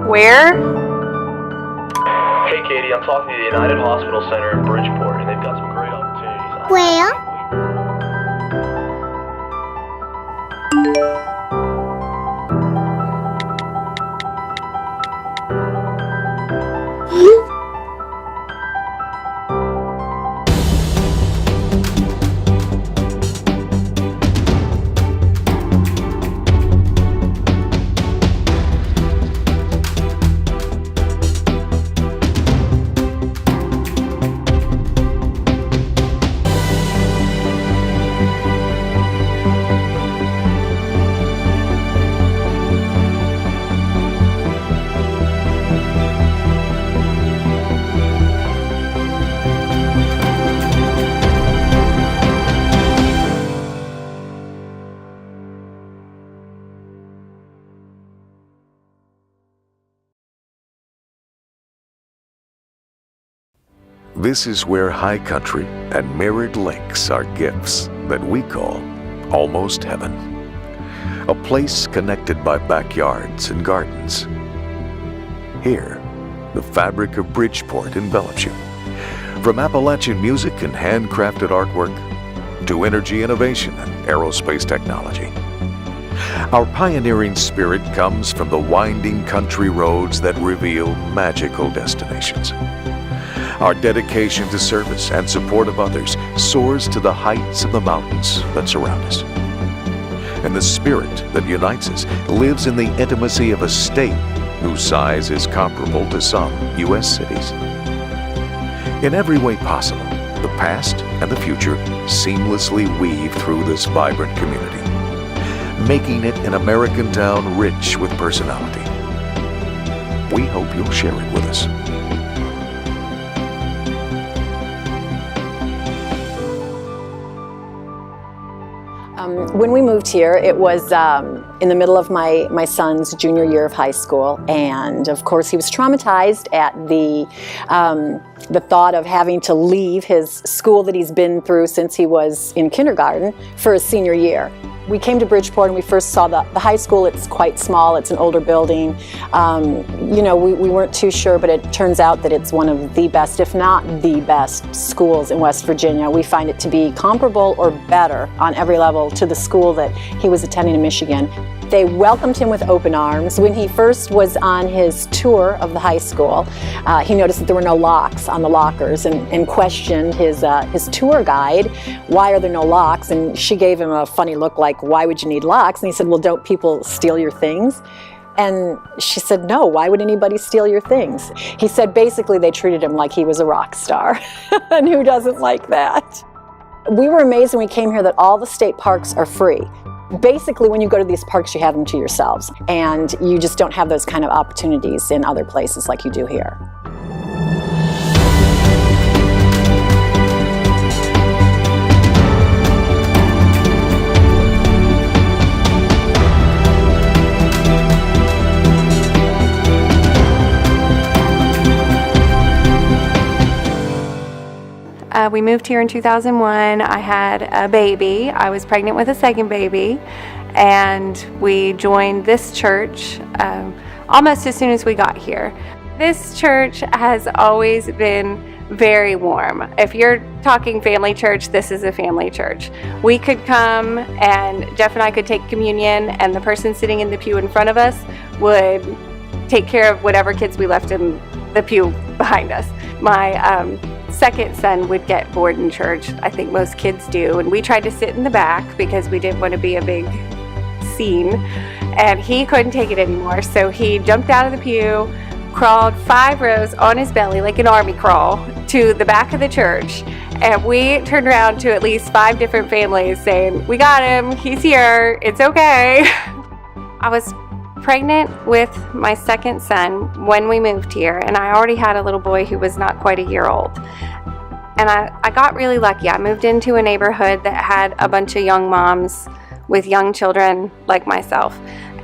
Where? Hey Katie, I'm talking to the United Hospital Center in Bridgeport, and they've got some great opportunities. Where? This is where high country and mirrored lakes are gifts that we call almost heaven. A place connected by backyards and gardens. Here, the fabric of Bridgeport envelops you. From Appalachian music and handcrafted artwork to energy innovation and aerospace technology. Our pioneering spirit comes from the winding country roads that reveal magical destinations. Our dedication to service and support of others soars to the heights of the mountains that surround us. And the spirit that unites us lives in the intimacy of a state whose size is comparable to some U.S. cities. In every way possible, the past and the future seamlessly weave through this vibrant community, making it an American town rich with personality. We hope you'll share it with us. When we moved here, it was in the middle of my son's junior year of high school, and of course he was traumatized at the thought of having to leave his school that he's been through since he was in kindergarten for his senior year. We came to Bridgeport and we first saw the high school. It's quite small, it's an older building. We weren't too sure, but it turns out that it's one of the best, if not the best, schools in West Virginia. We find it to be comparable or better on every level to the school that he was attending in Michigan. They welcomed him with open arms. When he first was on his tour of the high school, he noticed that there were no locks on the lockers and questioned his tour guide, why are there no locks? And she gave him a funny look like, why would you need locks? And he said, well, don't people steal your things? And she said, no, why would anybody steal your things? He said basically they treated him like he was a rock star. And who doesn't like that? We were amazed when we came here that all the state parks are free. Basically, when you go to these parks, you have them to yourselves, and you just don't have those kind of opportunities in other places like you do here. We moved here in 2001. I had a baby. I was pregnant with a second baby, and we joined this church almost as soon as we got here. This church has always been very warm. If you're talking family church, this is a family church. We could come and Jeff and I could take communion, and the person sitting in the pew in front of us would take care of whatever kids we left in the pew behind us. My second son would get bored in church. I think most kids do, and we tried to sit in the back because we didn't want to be a big scene, and he couldn't take it anymore, so he jumped out of the pew, crawled 5 rows on his belly like an army crawl to the back of the church, and we turned around to at least 5 different families saying, we got him, he's here, it's okay. I was pregnant with my second son when we moved here, and I already had a little boy who was not quite a year old. And I got really lucky. I moved into a neighborhood that had a bunch of young moms with young children like myself,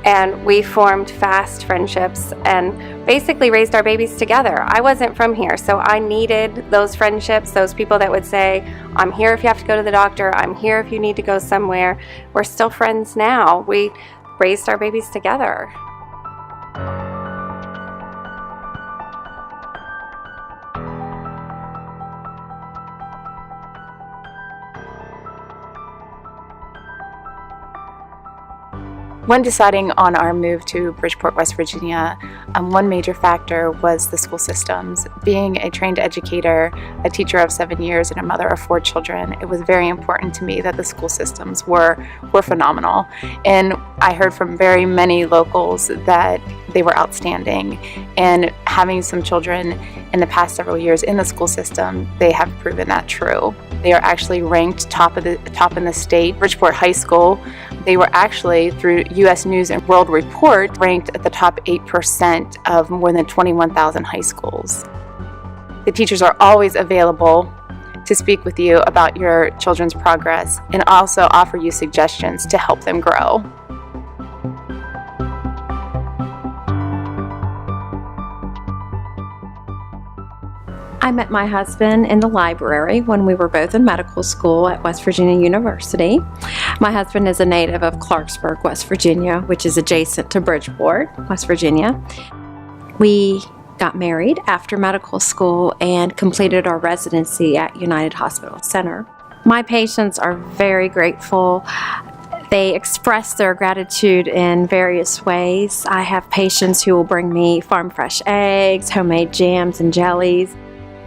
and we formed fast friendships and basically raised our babies together. I wasn't from here, so I needed those friendships, those people that would say, I'm here if you have to go to the doctor, I'm here if you need to go somewhere. We're still friends now. We raised our babies together. When deciding on our move to Bridgeport, West Virginia, one major factor was the school systems. Being a trained educator, a teacher of 7 years, and a mother of 4 children, it was very important to me that the school systems were phenomenal. And I heard from very many locals that they were outstanding. And having some children in the past several years in the school system, they have proven that true. They are actually ranked top in the state. Bridgeport High School, they were actually, through U.S. News and World Report, ranked at the top 8% of more than 21,000 high schools. The teachers are always available to speak with you about your children's progress and also offer you suggestions to help them grow. I met my husband in the library when we were both in medical school at West Virginia University. My husband is a native of Clarksburg, West Virginia, which is adjacent to Bridgeport, West Virginia. We got married after medical school and completed our residency at United Hospital Center. My patients are very grateful. They express their gratitude in various ways. I have patients who will bring me farm fresh eggs, homemade jams and jellies.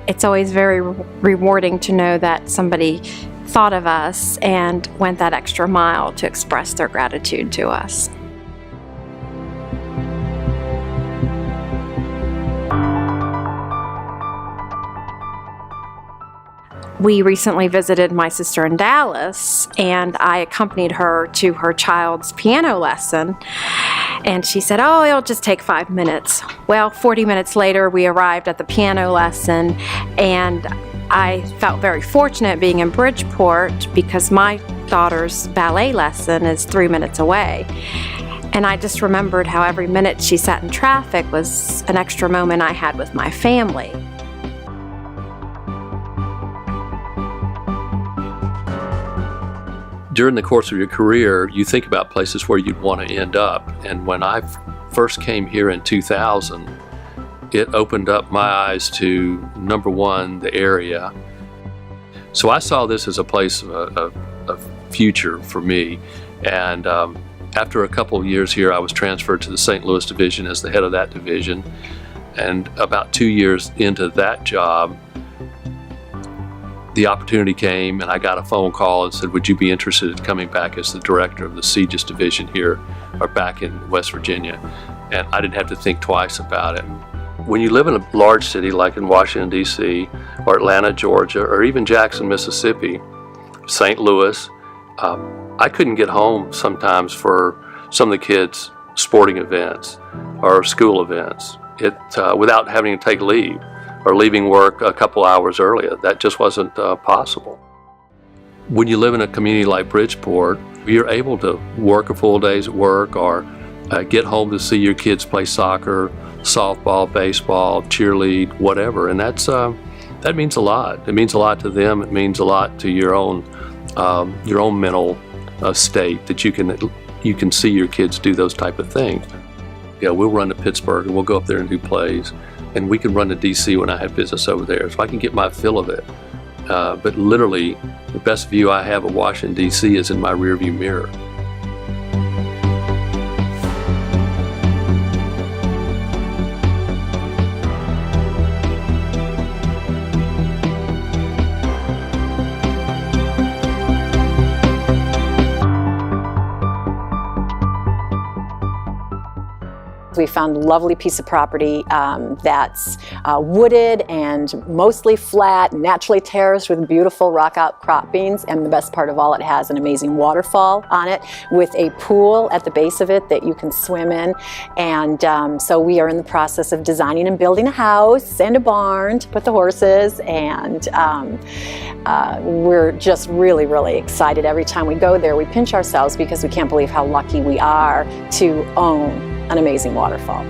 It's always very rewarding to know that somebody thought of us and went that extra mile to express their gratitude to us. We recently visited my sister in Dallas, and I accompanied her to her child's piano lesson. And she said, "Oh, it'll just take 5 minutes." Well, 40 minutes later, we arrived at the piano lesson, and I felt very fortunate being in Bridgeport because my daughter's ballet lesson is 3 minutes away. And I just remembered how every minute she sat in traffic was an extra moment I had with my family. During the course of your career, you think about places where you'd want to end up. And when I first came here in 2000, it opened up my eyes to, number one, the area. So I saw this as a place of future for me. And after a couple of years here, I was transferred to the St. Louis division as the head of that division. And about 2 years into that job, the opportunity came and I got a phone call and said, "Would you be interested in coming back as the director of the CJIS division here, or back in West Virginia?" And I didn't have to think twice about it. When you live in a large city like in Washington, D.C., or Atlanta, Georgia, or even Jackson, Mississippi, St. Louis, I couldn't get home sometimes for some of the kids' sporting events or school events without having to take leave, or leaving work a couple hours earlier. That just wasn't possible. When you live in a community like Bridgeport, you're able to work a full days at work, or get home to see your kids play soccer, softball, baseball, cheerlead, whatever. And that means a lot. It means a lot to them. It means a lot to your own mental state, that you can see your kids do those type of things. Yeah, we'll run to Pittsburgh and we'll go up there and do plays. And we can run to DC when I have business over there, so I can get my fill of it. But literally, the best view I have of Washington, DC is in my rearview mirror. We found a lovely piece of property that's wooded and mostly flat, naturally terraced with beautiful rock outcroppings, and the best part of all, it has an amazing waterfall on it with a pool at the base of it that you can swim in. And so we are in the process of designing and building a house and a barn to put the horses, and we're just really, really excited. Every time we go there, we pinch ourselves because we can't believe how lucky we are to own an amazing waterfall.